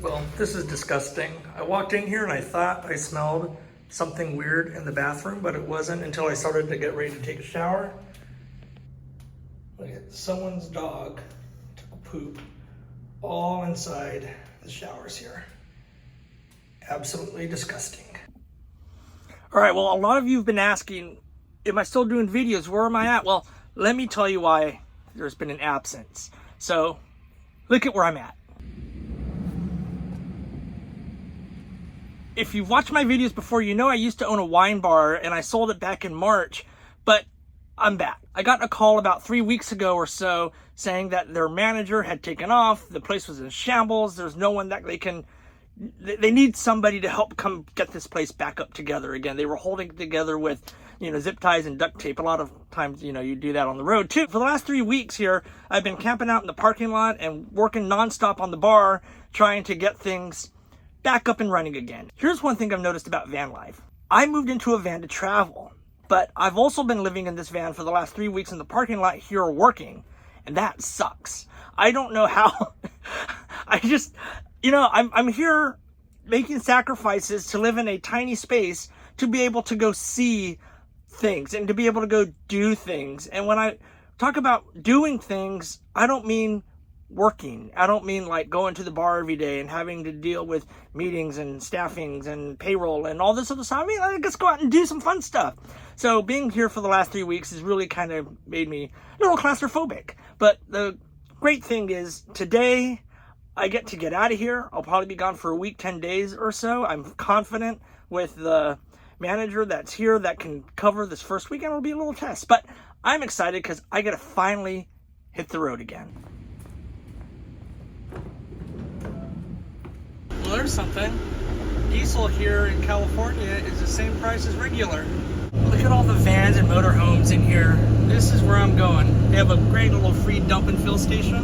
Well, this is disgusting. I walked in here and I thought I smelled something weird in the bathroom, but it wasn't until I started to get ready to take a shower. Look at someone's dog took a poop all inside the showers here. Absolutely disgusting. All right, well, a lot of you have been asking, am I still doing videos? Where am I at? Well, let me tell you why there's been an absence. So, look at where I'm at. If you've watched my videos before, you know I used to own a wine bar and I sold it back in March, but I'm back. I got a call about 3 weeks ago or so saying that their manager had taken off, the place was in shambles, there's no one that they need somebody to help come get this place back up together again. They were holding it together with, zip ties and duct tape. A lot of times, you do that on the road too. For the last 3 weeks here, I've been camping out in the parking lot and working nonstop on the bar, trying to get things back up and running again. Here's one thing I've noticed about van life. I moved into a van to travel, but I've also been living in this van for the last 3 weeks in the parking lot here working, and that sucks. I don't know how. I'm here making sacrifices to live in a tiny space to be able to go see things and to be able to go do things. And when I talk about doing things, I don't mean working. I don't mean like going to the bar every day and having to deal with meetings and staffings and payroll and all this other stuff. I mean, let's go out and do some fun stuff. So being here for the last 3 weeks has really kind of made me a little claustrophobic. But the great thing is today I get out of here. I'll probably be gone for a week, 10 days or so. I'm confident with the manager that's here that can cover this first weekend. It'll be a little test. But I'm excited because I get to finally hit the road again. Well, there's something. Diesel here in California is the same price as regular. Look at all the vans and motorhomes in here. This is where I'm going. They have a great little free dump and fill station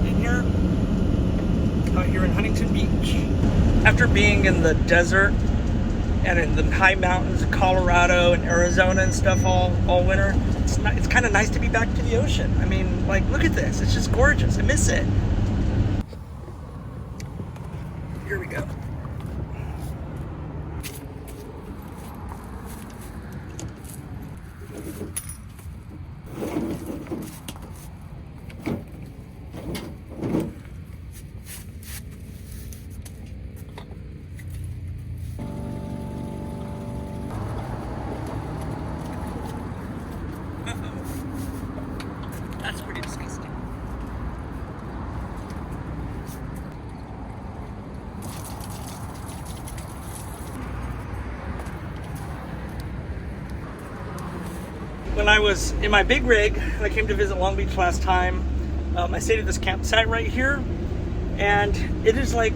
in here, out here in Huntington Beach. After being in the desert and in the high mountains of Colorado and Arizona and stuff all winter, it's kind of nice to be back to the ocean. I mean, like, look at this. It's just gorgeous. I miss it. Here we go. That's pretty disgusting. When I was in my big rig, and I came to visit Long Beach last time, I stayed at this campsite right here, and it is like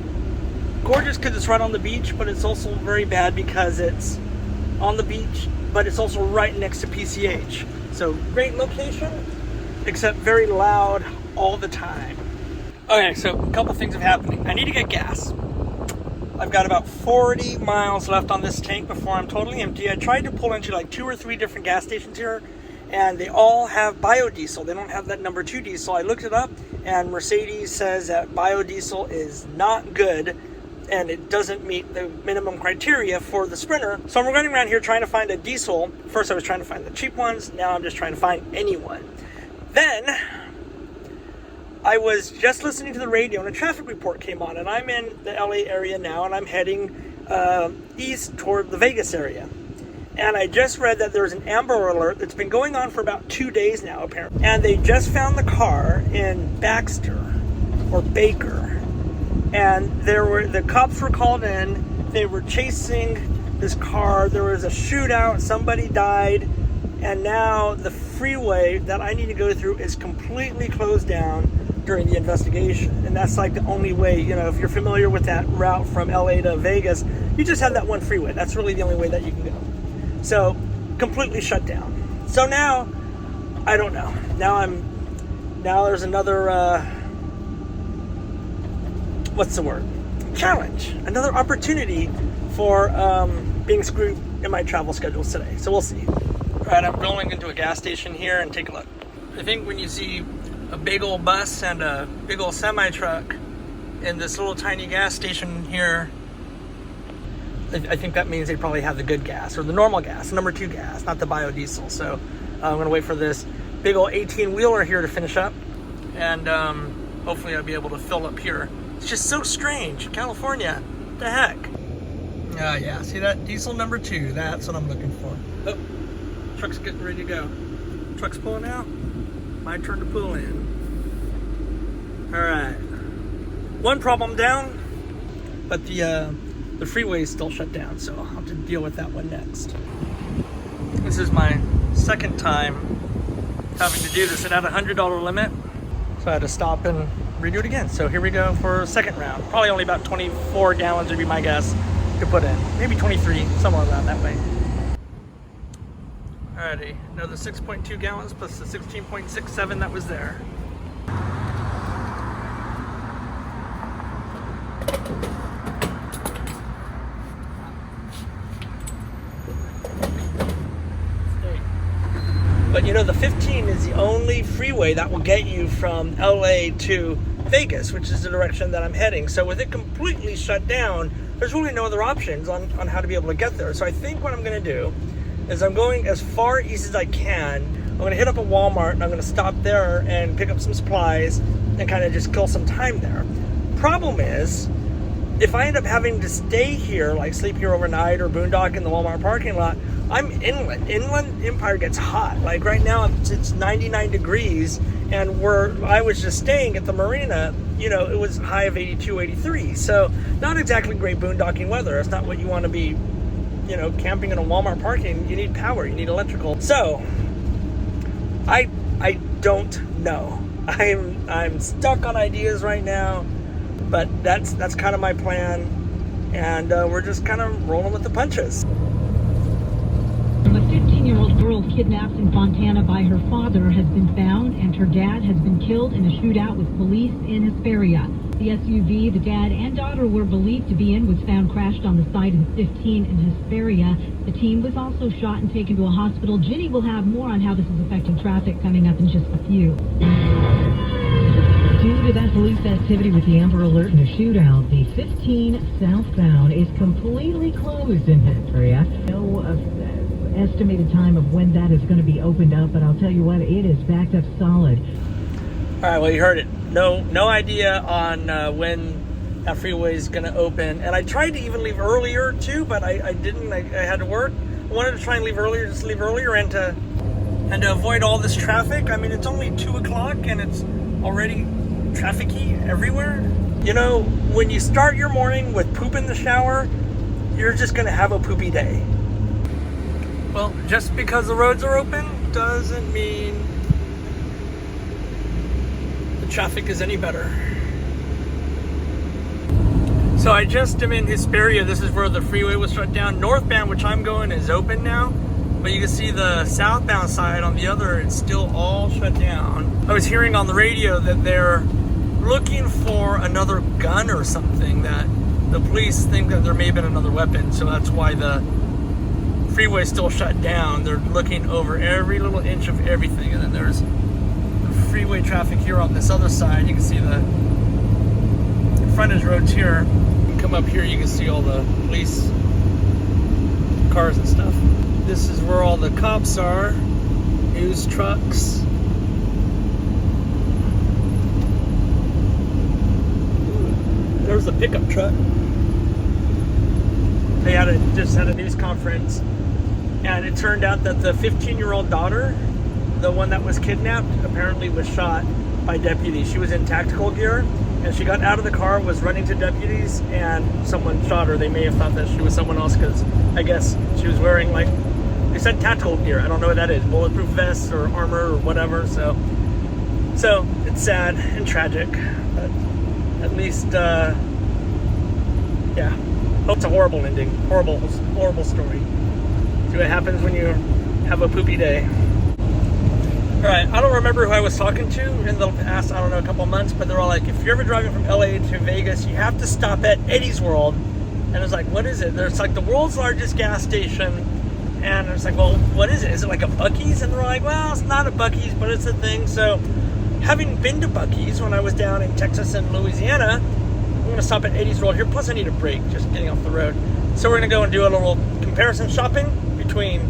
gorgeous because it's right on the beach, but it's also very bad because it's on the beach, but it's also right next to PCH. So great location, except very loud all the time. Okay, so a couple things have happened. I need to get gas. I've got about 40 miles left on this tank before I'm totally empty. I tried to pull into like 2 or 3 different gas stations here, and they all have biodiesel. They don't have that number 2 diesel. I looked it up, and Mercedes says that biodiesel is not good, and it doesn't meet the minimum criteria for the Sprinter. So I'm running around here trying to find a diesel. First I was trying to find the cheap ones. Now I'm just trying to find any one. Then I was just listening to the radio and a traffic report came on, and I'm in the LA area now, and I'm heading east toward the Vegas area. And I just read that there's an Amber Alert that's been going on for about 2 days now, apparently. And they just found the car in Baxter or Baker. And the cops were called in. They were chasing this car. There was a shootout. Somebody died. And now the freeway that I need to go through is completely closed down during the investigation. And that's like the only way, if you're familiar with that route from LA to Vegas, you just have that one freeway. That's really the only way that you can go. So completely shut down. So now, I don't know. Now there's another, what's the word? Challenge. Another opportunity for being screwed in my travel schedules today. So we'll see. All right, I'm rolling into a gas station here and take a look. I think when you see a big old bus and a big old semi truck in this little tiny gas station here. I think that means they probably have the good gas, or the normal gas, number 2 gas, not the biodiesel. So I'm gonna wait for this big old 18-wheeler here to finish up, and hopefully I'll be able to fill up here. It's just so strange, California, what the heck? Yeah, see that diesel number 2, that's what I'm looking for. Oh, truck's getting ready to go. Truck's pulling out, my turn to pull in. All right, one problem down, but the freeway is still shut down, so I'll have to deal with that one next. This is my second time having to do this. It had a $100 limit, so I had to stop and redo it again. So here we go for a second round. Probably only about 24 gallons would be my guess to put in. Maybe 23, somewhere around that way. Alrighty, another 6.2 gallons plus the 16.67 that was there. But you know, the 15 is the only freeway that will get you from LA to Vegas, which is the direction that I'm heading. So with it completely shut down, there's really no other options on how to be able to get there. So I think what I'm gonna do is I'm going as far east as I can. I'm gonna hit up a Walmart and I'm gonna stop there and pick up some supplies and kind of just kill some time there. Problem is, if I end up having to stay here, like sleep here overnight or boondock in the Walmart parking lot, I'm inland. Inland Empire gets hot. Like right now, it's 99 degrees, and where I was just staying at the marina, you know, it was high of 82, 83. So not exactly great boondocking weather. It's not what you want to be, you know, camping in a Walmart parking. You need power, you need electrical. So I don't know. I'm stuck on ideas right now, but that's kind of my plan, and we're just kind of rolling with the punches. A 15-year-old girl kidnapped in Fontana by her father has been found, and her dad has been killed in a shootout with police in Hesperia. The SUV the dad and daughter were believed to be in was found crashed on the side of the 15 in Hesperia. The teen was also shot and taken to a hospital. Ginny will have more on how this is affecting traffic coming up in just a few. Due to that police activity with the Amber Alert and the shootout, the 15 southbound is completely closed in Hesperia. No estimated time of when that is going to be opened up, but I'll tell you what, it is backed up solid. All right, well, you heard it. No idea on when that freeway is going to open. And I tried to even leave earlier too, but I didn't. I had to work. I wanted to try and leave earlier, just leave earlier, and to avoid all this traffic. I mean, it's only 2 o'clock and it's already trafficy everywhere. You know, when you start your morning with poop in the shower, you're just going to have a poopy day. Well, just because the roads are open doesn't mean the traffic is any better. So I just am in Hesperia. This is where the freeway was shut down. Northbound, which I'm going, is open now. But you can see the southbound side on the other, it's still all shut down. I was hearing on the radio that they're looking for another gun or something, that the police think that there may have been another weapon. So that's why the freeway is still shut down. They're looking over every little inch of everything. And then there's freeway traffic here on this other side. You can see the frontage roads here. You can come up here, you can see all the police cars and stuff. This is where all the cops are. News trucks. There's the pickup truck. They just had a news conference, and it turned out that the 15-year-old daughter, the one that was kidnapped, apparently was shot by deputies. She was in tactical gear, and she got out of the car, was running to deputies, and someone shot her. They may have thought that she was someone else, because I guess she was wearing, like, they said tactical gear. I don't know what that is, bulletproof vests or armor or whatever. So it's sad and tragic, but at least, yeah. It's a horrible ending. Horrible story. See what happens when you have a poopy day. Alright, I don't remember who I was talking to in the past, I don't know, a couple months, but they're all like, if you're ever driving from LA to Vegas, you have to stop at Eddie's World. And I was like, what is it? There's like the world's largest gas station. And I was like, well, what is it? Is it like a Buc-ee's? And they're like, well, it's not a Buc-ee's, but it's a thing. So having been to Buc-ee's when I was down in Texas and Louisiana, gonna stop at Eddie's World here. Plus I need a break just getting off the road. So we're gonna go and do a little comparison shopping between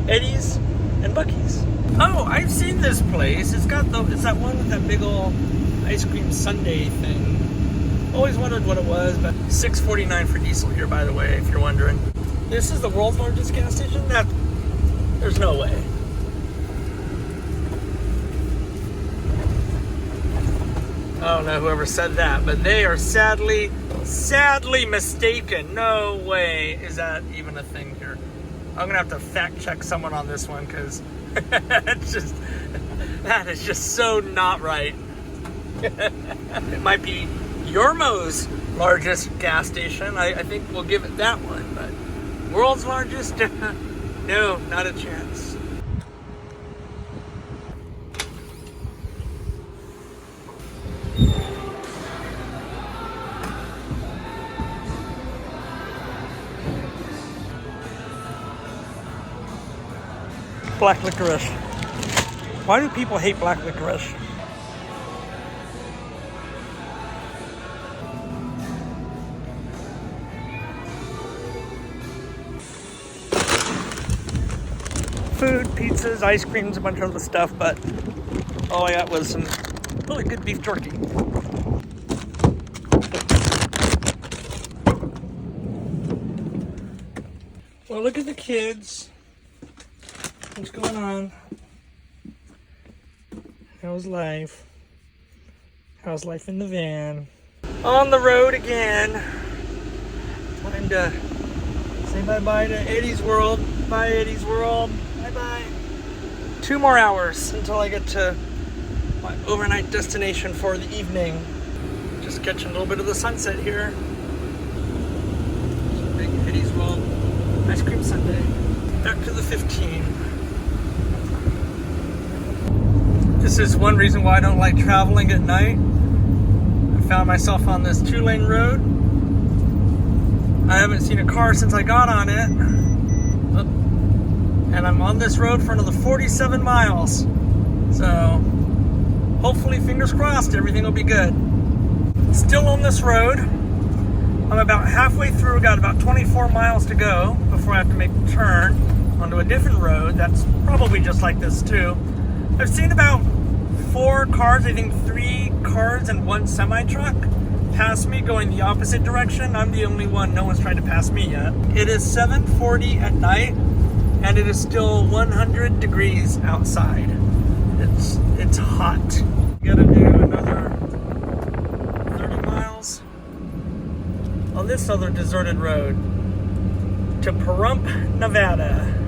Eddie's and Buc-ee's. Oh, I've seen this place. It's that one with that big old ice cream sundae thing. Always wondered what it was, but $6.49 for diesel here, by the way, if you're wondering. This is the world's largest gas station? There's no way. I don't know whoever said that, but they are sadly mistaken. No way is that even a thing here. I'm gonna have to fact check someone on this one because that is just so not right. It might be Yormo's largest gas station. I think we'll give it that one, but world's largest? No, not a chance. Black licorice. Why do people hate black licorice? Food, pizzas, ice creams, a bunch of other stuff, but all I got was some really good beef jerky. Well, look at the kids. What's going on? How's life? How's life in the van? On the road again. Time to say bye-bye to Eddie's World. Bye, Eddie's World. Bye-bye. 2 more hours until I get to my overnight destination for the evening. Just catching a little bit of the sunset here. Big Eddie's World ice cream sundae. Back to the 15. This is one reason why I don't like traveling at night. I found myself on this 2-lane road. I haven't seen a car since I got on it. And I'm on this road for another 47 miles. So, hopefully, fingers crossed, everything will be good. Still on this road. I'm about halfway through, got about 24 miles to go before I have to make a turn onto a different road. That's probably just like this too. I've seen about 4 cars, I think 3 cars and 1 semi-truck pass me going the opposite direction. I'm the only one, no one's tried to pass me yet. It is 7:40 at night and it is still 100 degrees outside. It's hot. Gotta do another 30 miles on this other deserted road to Pahrump, Nevada.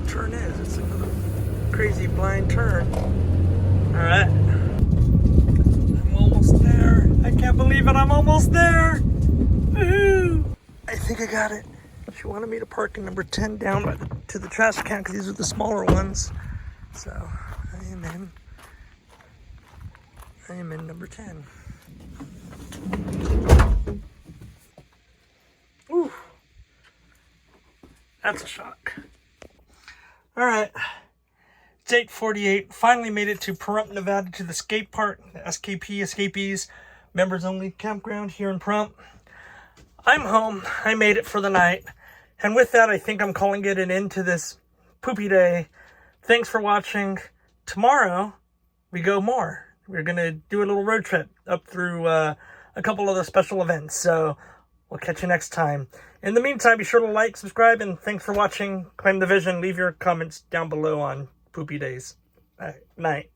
Turn is. It's another crazy blind turn. Alright. I'm almost there. I can't believe it. I'm almost there. Woohoo! I think I got it. She wanted me to park in number 10 down to the trash can because these are the smaller ones. So I am in number 10. Ooh. That's a shock. All right, it's 8:48. Finally made it to Pahrump, Nevada, to the skate park, the SKP, Escapees, members only campground here in Pahrump. I'm home. I made it for the night. And with that, I think I'm calling it an end to this poopy day. Thanks for watching. Tomorrow, we go more. We're going to do a little road trip up through a couple other special events. So we'll catch you next time. In the meantime, be sure to like, subscribe, and thanks for watching. Claim the Vision. Leave your comments down below on poopy days. Night.